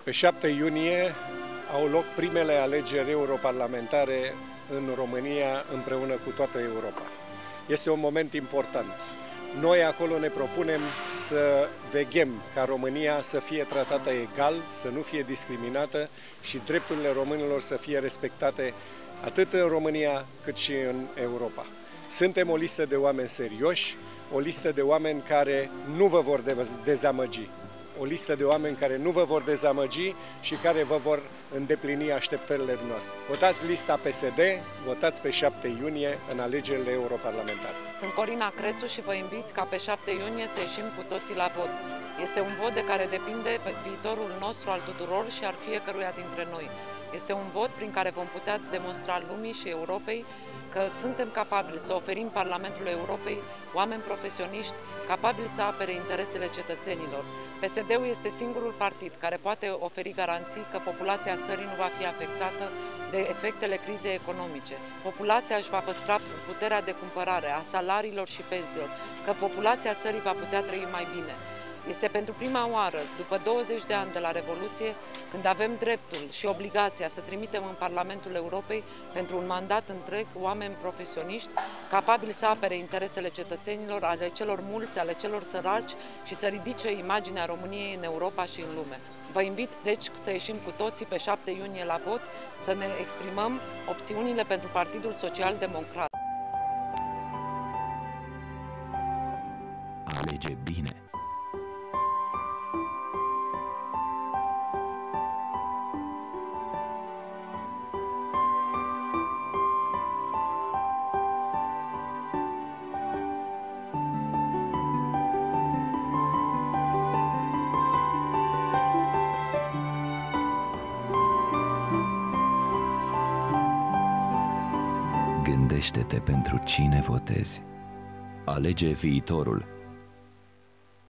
Pe 7 iunie au loc primele alegeri europarlamentare în România împreună cu toată Europa. Este un moment important. Noi acolo ne propunem să veghem ca România să fie tratată egal, să nu fie discriminată și drepturile românilor să fie respectate atât în România cât și în Europa. Suntem o listă de oameni serioși, o listă de oameni care nu vă vor dezamăgi. O listă de oameni care nu vă vor dezamăgi și care vă vor îndeplini așteptările noastre. Votați lista PSD, votați pe 7 iunie în alegerile europarlamentare. Sunt Corina Crețu și vă invit ca pe 7 iunie să ieșim cu toții la vot. Este un vot de care depinde viitorul nostru al tuturor și al fiecăruia dintre noi. Este un vot prin care vom putea demonstra lumii și Europei că suntem capabili să oferim Parlamentului Europei oameni profesioniști capabili să apere interesele cetățenilor. PSD-ul este singurul partid care poate oferi garanții că populația țării nu va fi afectată de efectele crizei economice. Populația își va păstra puterea de cumpărare a salariilor și pensiilor, că populația țării va putea trăi mai bine. Este pentru prima oară, după 20 de ani de la Revoluție, când avem dreptul și obligația să trimitem în Parlamentul Europei pentru un mandat întreg oameni profesioniști capabili să apere interesele cetățenilor, ale celor mulți, ale celor săraci și să ridice imaginea României în Europa și în lume. Vă invit, deci, să ieșim cu toții pe 7 iunie la vot, să ne exprimăm opțiunile pentru Partidul Social Democrat. Alege bine! Gândește-te pentru cine votezi. Alege viitorul.